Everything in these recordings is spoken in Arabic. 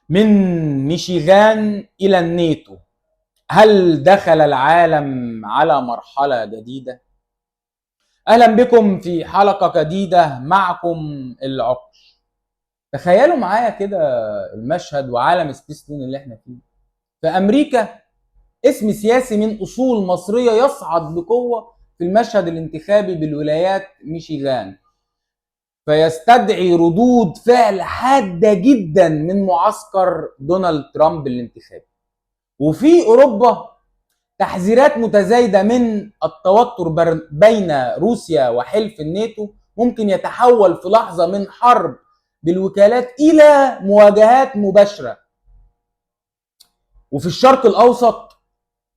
من ميشيغان إلى الناتو، هل دخل العالم على مرحلة جديدة؟ أهلا بكم في حلقة جديدة معكم العقش. تخيلوا معايا كده المشهد وعالم سبيستون اللي احنا فيه. في أمريكا اسم سياسي من أصول مصرية يصعد بقوة في المشهد الانتخابي بالولايات ميشيغان، فيستدعي ردود فعل حادة جدا من معسكر دونالد ترامب الانتخابي. وفي أوروبا تحذيرات متزايدة من التوتر بين روسيا وحلف الناتو ممكن يتحول في لحظة من حرب بالوكالات إلى مواجهات مباشرة. وفي الشرق الأوسط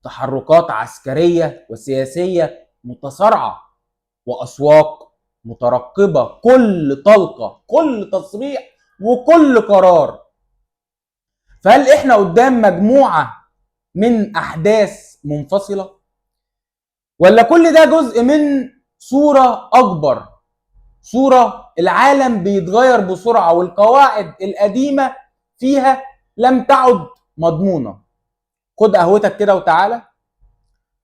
تحركات عسكرية وسياسية متصارعة، وأسواق مترقبة كل طلقة، كل تصريح، وكل قرار. فهل إحنا قدام مجموعة من أحداث منفصلة، ولا كل ده جزء من صورة أكبر؟ صورة العالم بيتغير بسرعة والقواعد القديمة فيها لم تعد مضمونة. خد قهوتك كده وتعالى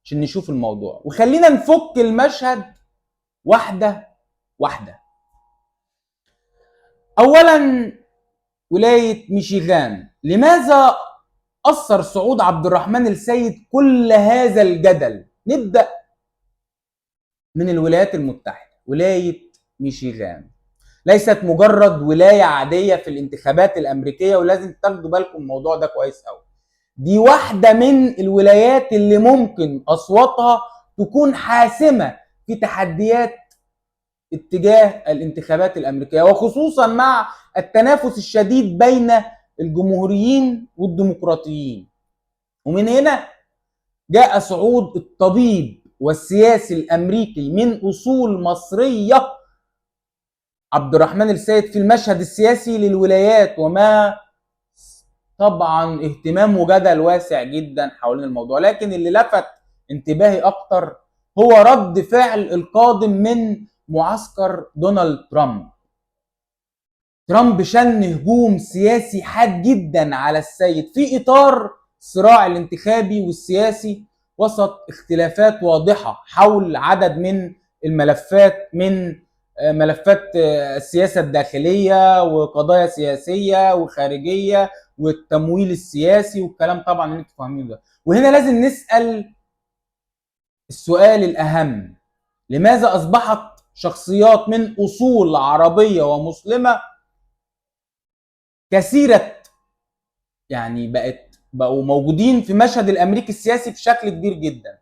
عشان نشوف الموضوع، وخلينا نفك المشهد واحدة واحدة. أولا، ولاية ميشيغان، لماذا أثر صعود عبد الرحمن السيد كل هذا الجدل؟ نبدأ من الولايات المتحدة. ولاية ميشيغان ليست مجرد ولاية عادية في الانتخابات الأمريكية، ولازم تاخدوا بالكم الموضوع ده كويس قوي. دي واحدة من الولايات اللي ممكن أصواتها تكون حاسمة في تحديات اتجاه الانتخابات الأمريكية، وخصوصا مع التنافس الشديد بين الجمهوريين والديمقراطيين. ومن هنا جاء صعود الطبيب والسياسي الأمريكي من أصول مصرية عبد الرحمن السيد في المشهد السياسي للولايات، وما طبعا اهتمام وجدل واسع جدا حوالين الموضوع. لكن اللي لفت انتباهي اكتر هو رد فعل القادم من معسكر دونالد ترامب. ترامب شن هجوم سياسي حاد جدا على السيد في اطار الصراع الانتخابي والسياسي، وسط اختلافات واضحة حول عدد من الملفات، من ملفات السياسة الداخلية وقضايا سياسية وخارجية والتمويل السياسي والكلام طبعا اللي انتم فاهمينه ده. وهنا لازم نسأل السؤال الأهم: لماذا أصبحت شخصيات من أصول عربية ومسلمة كثيرة، يعني بقوا موجودين في مشهد الأمريكي السياسي بشكل كبير جدا؟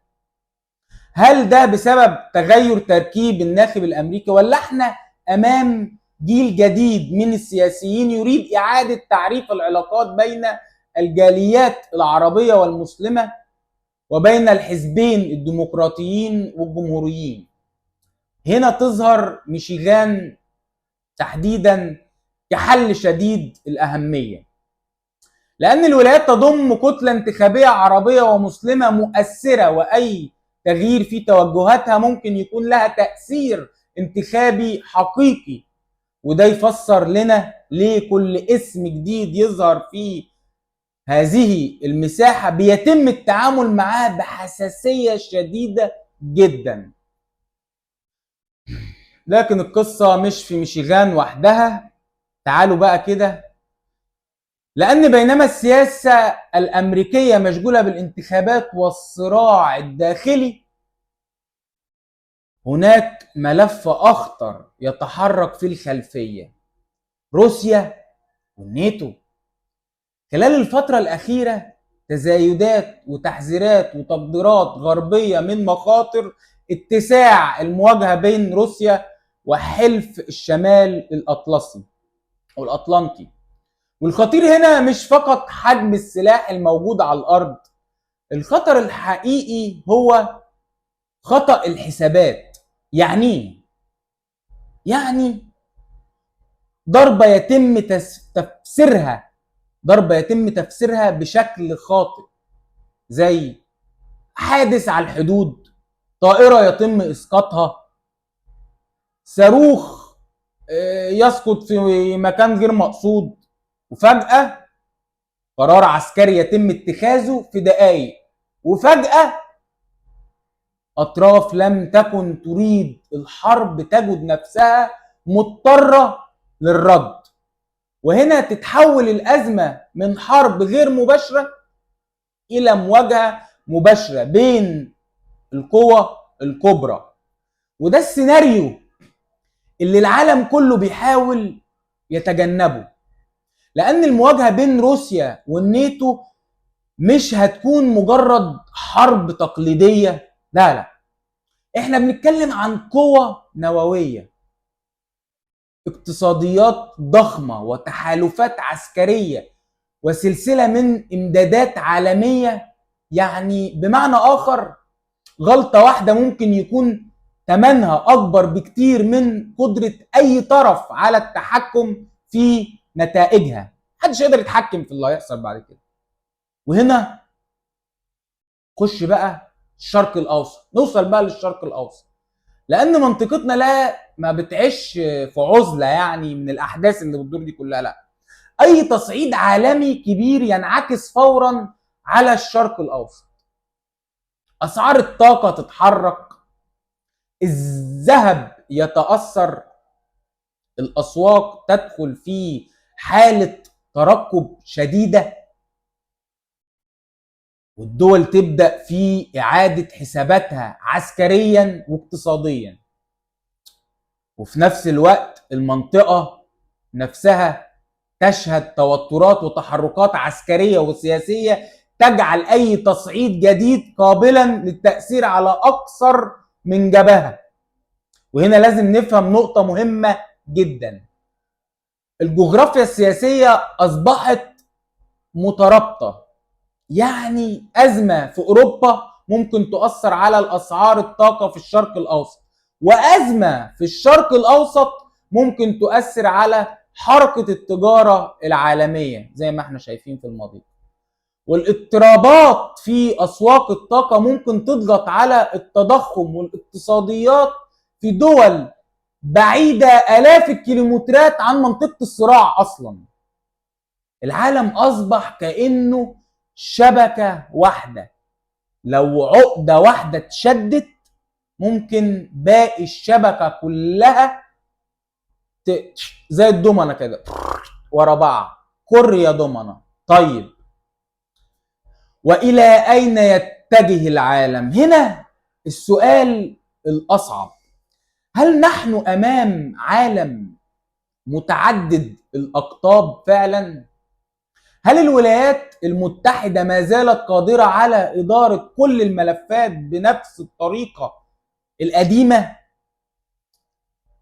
هل ده بسبب تغير تركيب الناخب الأمريكي، ولا احنا أمام جيل جديد من السياسيين يريد إعادة تعريف العلاقات بين الجاليات العربية والمسلمة وبين الحزبين الديمقراطيين والجمهوريين؟ هنا تظهر ميشيغان تحديدا كحل شديد الأهمية، لأن الولايات تضم كتلة انتخابية عربية ومسلمة مؤثرة، وأي تغيير في توجهاتها ممكن يكون لها تأثير انتخابي حقيقي. وده يفسر لنا ليه كل اسم جديد يظهر في هذه المساحة بيتم التعامل معاه بحساسية شديدة جدا. لكن القصة مش في ميشيغان وحدها. تعالوا بقى كده، لأن بينما السياسة الأمريكية مشغولة بالانتخابات والصراع الداخلي، هناك ملف أخطر يتحرك في الخلفية: روسيا والناتو. خلال الفترة الأخيرة تزايدات وتحذيرات وتقديرات غربية من مخاطر اتساع المواجهة بين روسيا وحلف الشمال الأطلسي أو الأطلنطي. والخطير هنا مش فقط حجم السلاح الموجود على الأرض، الخطر الحقيقي هو خطأ الحسابات. يعني يعني ضربة يتم تفسيرها ضربة يتم تفسيرها بشكل خاطئ، زي حادث على الحدود، طائرة يتم إسقاطها، صاروخ يسقط في مكان غير مقصود، وفجأة قرار عسكري يتم اتخاذه في دقائق، وفجأة أطراف لم تكن تريد الحرب تجد نفسها مضطرة للرد. وهنا تتحول الأزمة من حرب غير مباشرة إلى مواجهة مباشرة بين القوى الكبرى. وده السيناريو اللي العالم كله بيحاول يتجنبه، لأن المواجهة بين روسيا والناتو مش هتكون مجرد حرب تقليدية، لا، احنا بنتكلم عن قوة نووية، اقتصاديات ضخمة، وتحالفات عسكرية، وسلسلة من امدادات عالمية. يعني بمعنى آخر، غلطة واحدة ممكن يكون ثمنها أكبر بكتير من قدرة أي طرف على التحكم في نتائجها. محدش يقدر يتحكم في اللي هيحصل بعد كده. وهنا خش بقى الشرق الأوسط، نوصل بقى للشرق الأوسط، لأن منطقتنا لا ما بتعيش في عزلة يعني من الأحداث اللي بتدور دي كلها، لا. أي تصعيد عالمي كبير ينعكس فورا على الشرق الأوسط. أسعار الطاقة تتحرك، الذهب يتأثر، الأسواق تدخل في حالة ترقب شديدة، والدول تبدأ في إعادة حساباتها عسكريا واقتصاديا. وفي نفس الوقت المنطقة نفسها تشهد توترات وتحركات عسكرية وسياسية تجعل أي تصعيد جديد قابلا للتأثير على أكثر من جبهة. وهنا لازم نفهم نقطة مهمة جدا: الجغرافيا السياسية أصبحت مترابطة. يعني أزمة في أوروبا ممكن تؤثر على الأسعار الطاقة في الشرق الأوسط، وأزمة في الشرق الأوسط ممكن تؤثر على حركة التجارة العالمية زي ما احنا شايفين في الماضي. والاضطرابات في أسواق الطاقة ممكن تضغط على التضخم والاقتصاديات في دول بعيدة آلاف الكيلومترات عن منطقة الصراع أصلا. العالم أصبح كأنه شبكة واحدة، لو عقدة واحدة اتشدت ممكن باقي الشبكة كلها زي الضمنة كده ورا بعض. كر يا ضمنة. طيب، وإلى أين يتجه العالم؟ هنا السؤال الأصعب: هل نحن أمام عالم متعدد الأقطاب فعلا؟ هل الولايات المتحدة ما زالت قادرة على إدارة كل الملفات بنفس الطريقة القديمة؟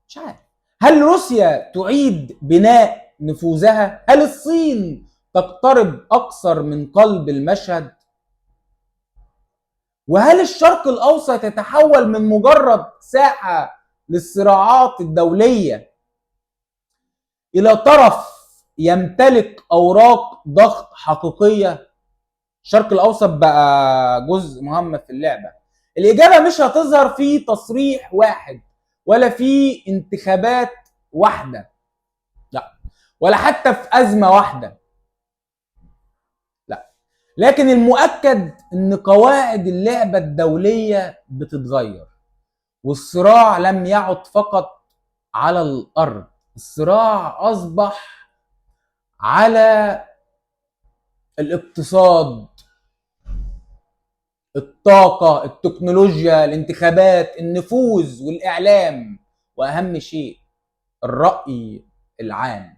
مش عارف. هل روسيا تعيد بناء نفوذها؟ هل الصين تقترب أكثر من قلب المشهد؟ وهل الشرق الأوسط يتحول من مجرد ساحة للصراعات الدولية إلى طرف يمتلك أوراق ضغط حقيقية؟ الشرق الأوسط بقى جزء مهم في اللعبة. الإجابة مش هتظهر في تصريح واحد، ولا في انتخابات واحدة، لا، ولا حتى في أزمة واحدة، لا. لكن المؤكد إن قواعد اللعبة الدولية بتتغير، والصراع لم يعد فقط على الأرض، الصراع أصبح على الاقتصاد، الطاقة، التكنولوجيا، الانتخابات، النفوذ والإعلام، وأهم شيء الرأي العام.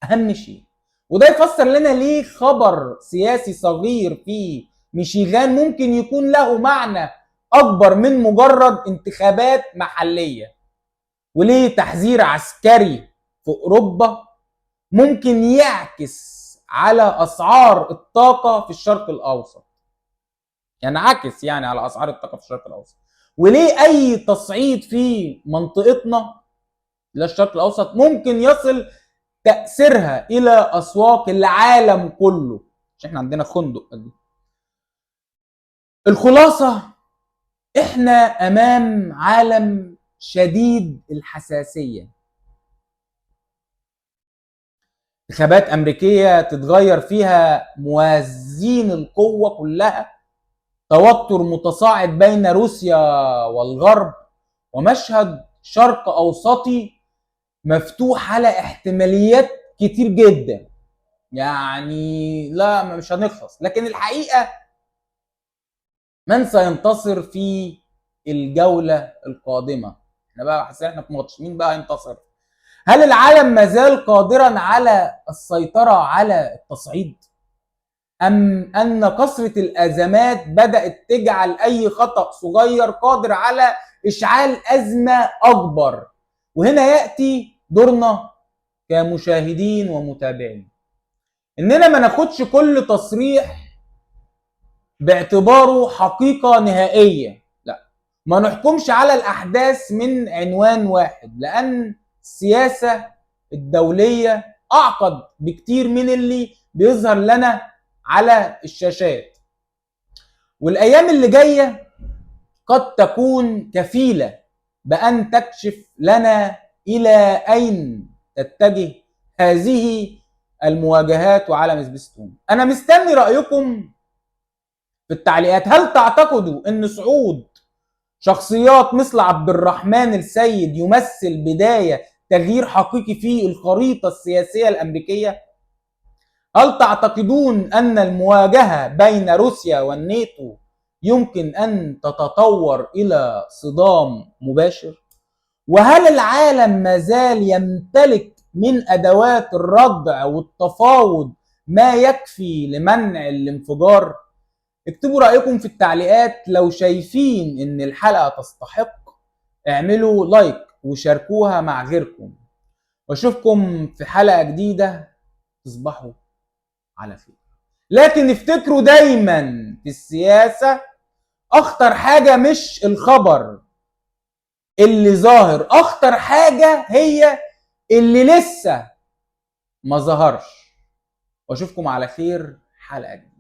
أهم شيء. وده يفسر لنا ليه خبر سياسي صغير في ميشيغان ممكن يكون له معنى أكبر من مجرد انتخابات محلية، وليه تحذير عسكري في أوروبا ممكن يعكس على أسعار الطاقة في الشرق الأوسط، ينعكس يعني على أسعار الطاقة في الشرق الأوسط. وليه أي تصعيد في منطقتنا للشرق الأوسط ممكن يصل تأثيرها إلى أسواق العالم كله، عشان احنا عندنا خندق دي. الخلاصة: احنا أمام عالم شديد الحساسية، انتخابات أمريكية تتغير فيها موازين القوة كلها، توتر متصاعد بين روسيا والغرب، ومشهد شرق أوسطي مفتوح على احتماليات كتير جدا. يعني لا مش هنخلص، لكن الحقيقة من سينتصر في الجولة القادمة؟ احنا بقى حاسين احنا في ماتش مين بقى ينتصر. هل العالم ما زال قادرا على السيطرة على التصعيد، أم أن كثرة الأزمات بدأت تجعل أي خطأ صغير قادر على إشعال أزمة أكبر؟ وهنا يأتي دورنا كمشاهدين ومتابعين، إننا ما ناخدش كل تصريح باعتباره حقيقة نهائية، لا، ما نحكمش على الأحداث من عنوان واحد، لأن السياسة الدولية أعقد بكتير من اللي بيظهر لنا على الشاشات. والأيام اللي جاية قد تكون كفيلة بأن تكشف لنا إلى أين تتجه هذه المواجهات. وعلى سبيستون أنا مستني رأيكم في التعليقات. هل تعتقدوا أن صعود شخصيات مثل عبد الرحمن السيد يمثل بداية تغيير حقيقي في الخريطة السياسية الأمريكية؟ هل تعتقدون أن المواجهة بين روسيا والناتو يمكن أن تتطور إلى صدام مباشر؟ وهل العالم ما زال يمتلك من أدوات الردع والتفاوض ما يكفي لمنع الانفجار؟ اكتبوا رأيكم في التعليقات. لو شايفين ان الحلقة تستحق اعملوا لايك وشاركوها مع غيركم، واشوفكم في حلقة جديدة. تصبحوا على خير. لكن افتكروا دايما في السياسة اخطر حاجة مش الخبر اللي ظاهر، اخطر حاجة هي اللي لسه ما ظهرش. واشوفكم على خير حلقة جديدة.